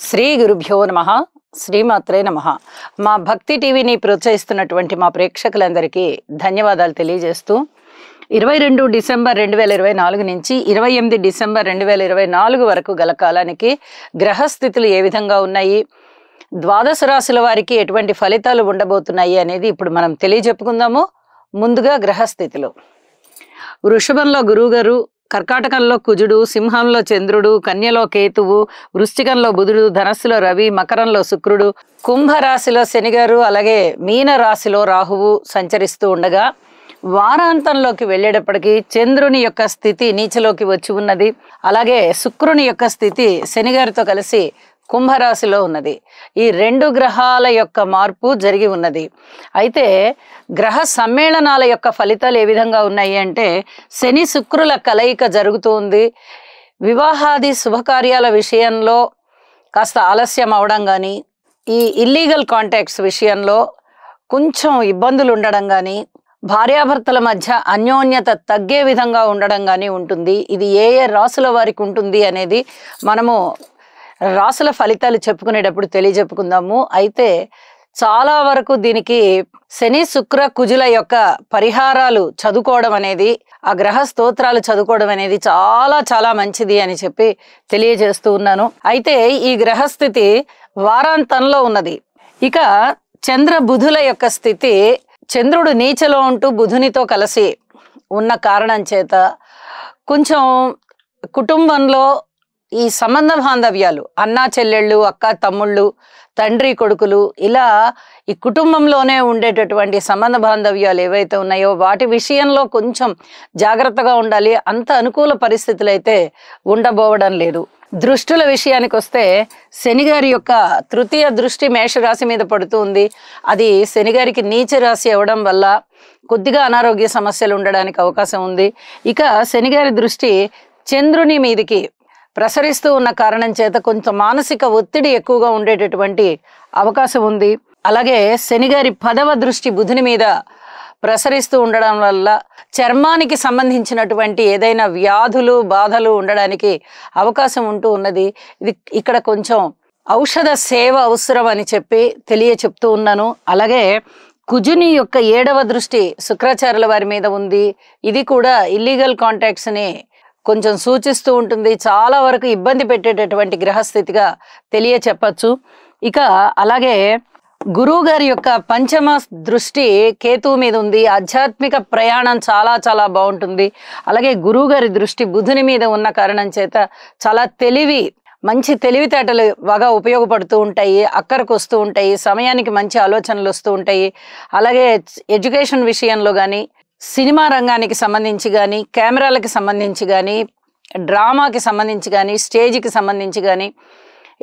శ్రీ గురుభ్యో నమః. శ్రీమాత్రే నమః. మా భక్తి టీవీని ప్రోత్సహిస్తున్నటువంటి మా ప్రేక్షకులందరికీ ధన్యవాదాలు తెలియజేస్తూ 22 డిసెంబర్ 2024 నుంచి 28 డిసెంబర్ 2024 వరకు గల కాలానికి గ్రహస్థితులు ఏ విధంగా ఉన్నాయి, ద్వాదశ రాశుల వారికి ఎటువంటి ఫలితాలు ఉండబోతున్నాయి అనేది ఇప్పుడు మనం తెలియజెప్పుకుందాము. ముందుగా గ్రహస్థితులు. వృషభంలో గురువుగారు, కర్కాటకంలో కుజుడు, సింహంలో చంద్రుడు, కన్యలో కేతువు, వృశ్చికంలో బుధుడు, ధనస్సులో రవి, మకరంలో శుక్రుడు, కుంభరాశిలో శనిగారు, అలాగే మీన రాశిలో రాహువు సంచరిస్తూ ఉండగా వారాంతంలోకి వెళ్ళేటప్పటికి చంద్రుని యొక్క స్థితి నీచలోకి వచ్చి ఉన్నది. అలాగే శుక్రుని యొక్క స్థితి శనిగారితో కలిసి కుంభరాశిలో ఉన్నది. ఈ రెండు గ్రహాల యొక్క మార్పు జరిగి ఉన్నది. అయితే గ్రహ సమ్మేళనాల యొక్క ఫలితాలు ఏ విధంగా ఉన్నాయి అంటే, శని శుక్రుల కలయిక జరుగుతూ ఉంది. వివాహాది శుభకార్యాల విషయంలో కాస్త ఆలస్యం అవడం కానీ, ఈ ఇల్లీగల్ కాంటాక్ట్స్ విషయంలో కొంచెం ఇబ్బందులు ఉండడం కానీ, భార్యాభర్తల మధ్య అన్యోన్యత తగ్గే విధంగా ఉండడం కానీ ఉంటుంది. ఇది ఏ ఏ రాసుల వారికి ఉంటుంది అనేది మనము రాసుల ఫలితాలు చెప్పుకునేటప్పుడు తెలియజెప్పుకుందాము. అయితే చాలా వరకు దీనికి శని శుక్ర కుజుల యొక్క పరిహారాలు చదువుకోవడం అనేది, ఆ గ్రహ స్తోత్రాలు చదువుకోవడం అనేది చాలా చాలా మంచిది అని చెప్పి తెలియజేస్తూ ఉన్నాను. అయితే ఈ గ్రహస్థితి వారాంతంలో ఉన్నది. ఇక చంద్ర బుధుల యొక్క స్థితి, చంద్రుడు నీచలో ఉంటూ బుధునితో కలిసి ఉన్న కారణం చేత కొంచెం కుటుంబంలో ఈ సంబంధ బాంధవ్యాలు, అన్నా చెల్లెళ్ళు, అక్క తమ్ముళ్ళు, తండ్రి కొడుకులు, ఇలా ఈ కుటుంబంలోనే ఉండేటటువంటి సంబంధ బాంధవ్యాలు ఏవైతే ఉన్నాయో వాటి విషయంలో కొంచెం జాగ్రత్తగా ఉండాలి. అంత అనుకూల పరిస్థితులు అయితే ఉండబోవడం లేదు. దృష్టుల విషయానికి వస్తే శనిగారి యొక్క తృతీయ దృష్టి మేషరాశి మీద పడుతుంది. అది శనిగారికి నీచ రాశి అవ్వడం వల్ల కొద్దిగా అనారోగ్య సమస్యలు ఉండడానికి అవకాశం ఉంది. ఇక శనిగారి దృష్టి చంద్రుని మీదికి ప్రసరిస్తూ ఉన్న కారణం చేత కొంచెం మానసిక ఒత్తిడి ఎక్కువగా ఉండేటటువంటి అవకాశం ఉంది. అలాగే శనిగారి 10వ దృష్టి బుధుని మీద ప్రసరిస్తూ ఉండడం వల్ల చర్మానికి సంబంధించినటువంటి ఏదైనా వ్యాధులు బాధలు ఉండడానికి అవకాశం ఉంటూ ఉన్నది. ఇది ఇక్కడ కొంచెం ఔషధ సేవ అవసరం అని చెప్పి చెప్తూ ఉన్నాను. అలాగే కుజుని యొక్క 7వ దృష్టి శుక్రాచార్యుల వారి మీద ఉంది. ఇది కూడా ఇల్లీగల్ కాంటాక్ట్స్ని కొంచెం సూచిస్తూ ఉంటుంది. చాలా వరకు ఇబ్బంది పెట్టేటటువంటి గ్రహస్థితిగా చెప్పచ్చు. ఇక అలాగే గురువు గారి యొక్క 5వ దృష్టి కేతువు మీద ఉంది. ఆధ్యాత్మిక ప్రయాణం చాలా చాలా బాగుంటుంది. అలాగే గురువు గారి దృష్టి బుధుని మీద ఉన్న కారణం చేత చాలా మంచి తెలివితేటలు బాగా ఉపయోగపడుతూ ఉంటాయి, అక్కరకు వస్తూ ఉంటాయి, సమయానికి మంచి ఆలోచనలు వస్తూ ఉంటాయి. అలాగే ఎడ్యుకేషన్ విషయంలో కానీ, సినిమా రంగానికి సంబంధించి కానీ, కెమెరాలకి సంబంధించి కానీ, డ్రామాకి సంబంధించి కానీ, స్టేజ్కి సంబంధించి కానీ,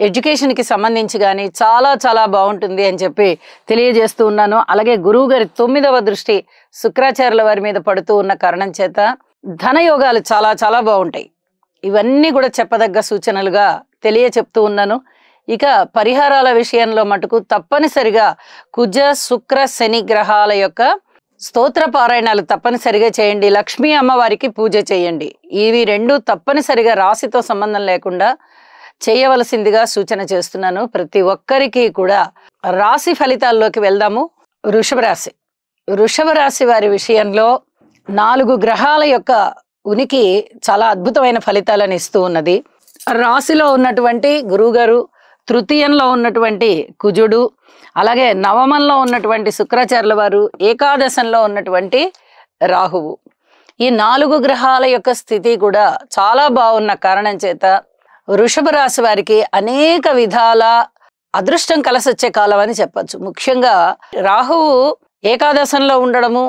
ఎడ్యుకేషన్కి సంబంధించి కానీ చాలా చాలా బాగుంటుంది అని చెప్పి తెలియజేస్తూ ఉన్నాను. అలాగే గురువు గారి 9వ దృష్టి శుక్రాచార్యుల వారి మీద పడుతూ ఉన్న కారణం చేత ధనయోగాలు చాలా చాలా బాగుంటాయి. ఇవన్నీ కూడా చెప్పదగ్గ సూచనలుగా చెప్తూ ఉన్నాను. ఇక పరిహారాల విషయంలో మటుకు తప్పనిసరిగా కుజ శుక్ర శని గ్రహాల యొక్క స్తోత్ర పారాయణాలు తప్పనిసరిగా చేయండి. లక్ష్మీ అమ్మవారికి పూజ చేయండి. ఇవి రెండు తప్పనిసరిగా రాశితో సంబంధం లేకుండా చేయవలసిందిగా సూచన చేస్తున్నాను ప్రతి ఒక్కరికి కూడా. రాశి ఫలితాల్లోకి వెళ్దాము. వృషభ రాశి వారి విషయంలో 4 గ్రహాల యొక్క ఉనికి చాలా అద్భుతమైన ఫలితాలను ఇస్తూ ఉన్నది. రాశిలో ఉన్నటువంటి గురువుగారు, తృతీయంలో ఉన్నటువంటి కుజుడు, అలాగే నవమంలో ఉన్నటువంటి శుక్రాచార్యుల వారు, ఏకాదశంలో ఉన్నటువంటి రాహువు, ఈ 4 గ్రహాల యొక్క స్థితి కూడా చాలా బాగున్న కారణం చేత వృషభ రాశి వారికి అనేక విధాల అదృష్టం కలిసొచ్చే కాలం అని చెప్పచ్చు. ముఖ్యంగా రాహువు ఏకాదశంలో ఉండడము,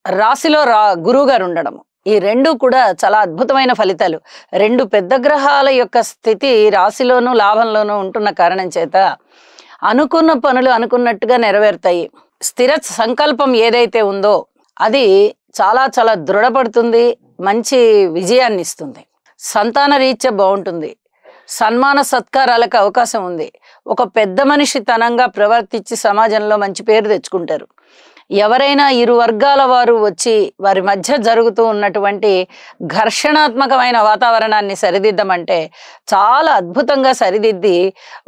రాశిలో గురువు గారు ఉండడము, ఈ రెండు కూడా చాలా అద్భుతమైన ఫలితాలు. 2 పెద్ద గ్రహాల యొక్క స్థితి రాశిలోనూ లాభంలోనూ ఉంటున్న కారణం చేత అనుకున్న పనులు అనుకున్నట్టుగా నెరవేరుతాయి. స్థిర సంకల్పం ఏదైతే ఉందో అది చాలా చాలా దృఢపడుతుంది, మంచి విజయాన్ని ఇస్తుంది. సంతాన రీత్యా బాగుంటుంది. సన్మాన సత్కారాలకు అవకాశం ఉంది. ఒక పెద్ద మనిషి తనంగా ప్రవర్తించి సమాజంలో మంచి పేరు తెచ్చుకుంటారు. ఎవరైనా ఇరు వర్గాల వారు వచ్చి వారి మధ్య జరుగుతూ ఉన్నటువంటి ఘర్షణాత్మకమైన వాతావరణాన్ని సరిదిద్దమంటే చాలా అద్భుతంగా సరిదిద్ది,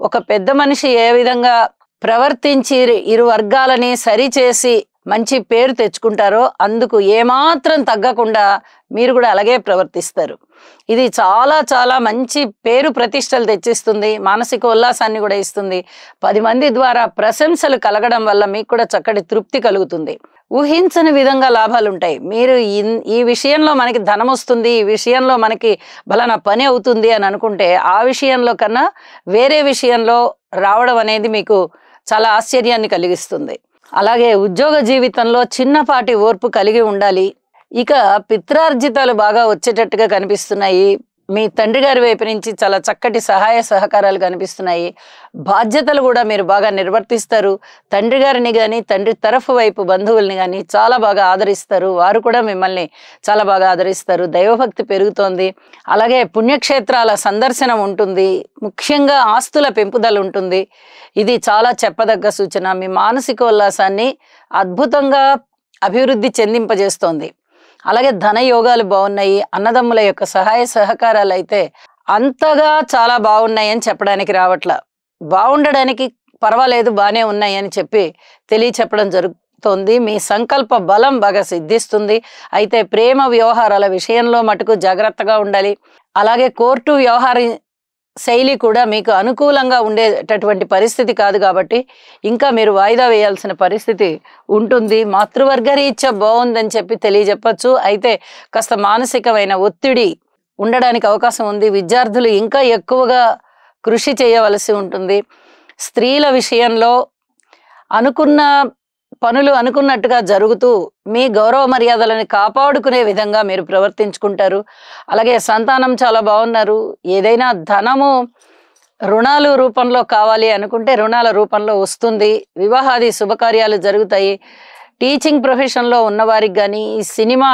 ఒక పెద్ద మనిషి ఏ విధంగా ప్రవర్తించి ఇరు వర్గాలని సరిచేసి మంచి పేరు తెచ్చుకుంటారో అందుకు ఏమాత్రం తగ్గకుండా మీరు కూడా అలాగే ప్రవర్తిస్తారు. ఇది చాలా చాలా మంచి పేరు ప్రతిష్టలు తెచ్చిస్తుంది, మానసిక ఉల్లాసాన్ని కూడా ఇస్తుంది. 10 మంది ద్వారా ప్రశంసలు కలగడం వల్ల మీకు కూడా చక్కటి తృప్తి కలుగుతుంది. ఊహించని విధంగా లాభాలు ఉంటాయి. మీరు ఈ విషయంలో మనకి ధనం వస్తుంది, ఈ విషయంలో మనకి బలానా పని అవుతుంది అని అనుకుంటే ఆ విషయంలో కన్నా వేరే విషయంలో రావడం అనేది మీకు చాలా ఆశ్చర్యాన్ని కలిగిస్తుంది. అలాగే ఉద్యోగ జీవితంలో చిన్నపాటి ఓర్పు కలిగి ఉండాలి. ఇక పిత్రార్జితాలు బాగా వచ్చేటట్టుగా కనిపిస్తున్నాయి. మీ తండ్రి గారి వైపు నుంచి చాలా చక్కటి సహాయ సహకారాలు కనిపిస్తున్నాయి. బాధ్యతలు కూడా మీరు బాగా నిర్వర్తిస్తారు. తండ్రి గారిని కానీ తండ్రి తరఫు వైపు బంధువుల్ని కానీ చాలా బాగా ఆదరిస్తారు. వారు కూడా మిమ్మల్ని చాలా బాగా ఆదరిస్తారు. దైవభక్తి పెరుగుతోంది. అలాగే పుణ్యక్షేత్రాల సందర్శనం ఉంటుంది. ముఖ్యంగా ఆస్తుల పెంపుదల ఉంటుంది. ఇది చాలా చెప్పదగ్గ సూచన. మీ మానసిక ఉల్లాసాన్ని అద్భుతంగా అభివృద్ధి చెందింపజేస్తోంది. అలాగే ధన యోగాలు బాగున్నాయి. అన్నదమ్ముల యొక్క సహాయ సహకారాలు అయితే అంతగా చాలా బాగున్నాయి అని చెప్పడానికి రావట్లా. బాగుండడానికి పర్వాలేదు, బాగానే ఉన్నాయి అని చెప్పి చెప్పడం జరుగుతోంది. మీ సంకల్ప బలం బాగా సిద్ధిస్తుంది. అయితే ప్రేమ వ్యవహారాల విషయంలో మటుకు జాగ్రత్తగా ఉండాలి. అలాగే కోర్టు వ్యవహార శైలి కూడా మీకు అనుకూలంగా ఉండేటటువంటి పరిస్థితి కాదు కాబట్టి ఇంకా మీరు వాయిదా వేయాల్సిన పరిస్థితి ఉంటుంది. మాతృవర్గ రీత్యా బాగుందని చెప్పి తెలియజెప్పచ్చు. అయితే కాస్త మానసికమైన ఒత్తిడి ఉండడానికి అవకాశం ఉంది. విద్యార్థులు ఇంకా ఎక్కువగా కృషి చేయవలసి ఉంటుంది. స్త్రీల విషయంలో అనుకున్న పనులు అనుకున్నట్టుగా జరుగుతూ మీ గౌరవ మర్యాదలను కాపాడుకునే విధంగా మీరు ప్రవర్తించుకుంటారు. అలాగే సంతానం చాలా బాగున్నారు. ఏదైనా ధనము రుణాలు రూపంలో కావాలి అనుకుంటే రుణాల రూపంలో వస్తుంది. వివాహాది శుభకార్యాలు జరుగుతాయి. టీచింగ్ ప్రొఫెషన్లో ఉన్నవారికి కానీ, సినిమా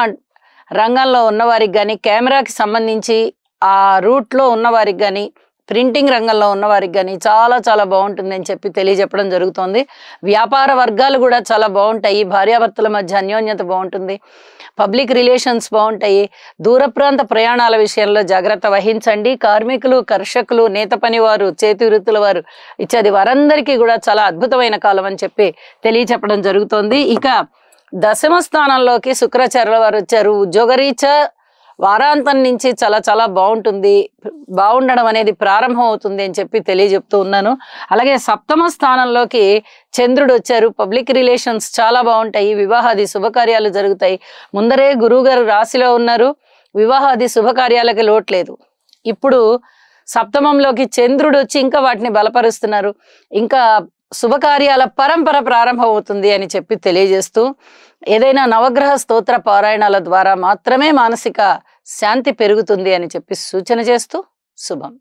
రంగంలో ఉన్నవారికి కానీ, కెమెరాకి సంబంధించి ఆ రూట్లో ఉన్నవారికి కానీ, ప్రింటింగ్ రంగంలో ఉన్నవారికి కానీ చాలా చాలా బాగుంటుంది అని చెప్పి తెలియజెప్పడం జరుగుతోంది. వ్యాపార వర్గాలు కూడా చాలా బాగుంటాయి. భార్యాభర్తల మధ్య అన్యోన్యత బాగుంటుంది. పబ్లిక్ రిలేషన్స్ బాగుంటాయి. దూర ప్రాంత ప్రయాణాల విషయంలో జాగ్రత్త వహించండి. కార్మికులు, కర్షకులు, నేత పనివారు, చేతి వృత్తుల వారు ఇత్యాది వారందరికీ కూడా చాలా అద్భుతమైన కాలం అని చెప్పి తెలియచెప్పడం జరుగుతోంది. ఇక దశమ స్థానంలోకి శుక్రాచార్యుల వారు వచ్చారు. ఉద్యోగరీత్యా వారాంతం నుంచి చాలా చాలా బాగుంటుంది. బాగుండడం అనేది ప్రారంభం అవుతుంది అని చెప్పి తెలియజెప్తూ ఉన్నాను. అలాగే సప్తమ స్థానంలోకి చంద్రుడు వచ్చారు. పబ్లిక్ రిలేషన్స్ చాలా బాగుంటాయి. వివాహాది శుభకార్యాలు జరుగుతాయి. ముందరే గురువు గారు రాశిలో ఉన్నారు. వివాహాది శుభకార్యాలకి లోట్లేదు. ఇప్పుడు సప్తమంలోకి చంద్రుడు వచ్చి ఇంకా వాటిని బలపరుస్తున్నారు. ఇంకా శుభకార్యాల పరంపర ప్రారంభం అవుతుంది అని చెప్పి తెలియజేస్తూ, ఏదైనా నవగ్రహ స్తోత్ర పారాయణాల ద్వారా మాత్రమే మానసిక శాంతి పెరుగుతుంది అని చెప్పి సూచన చేస్తూ శుభం.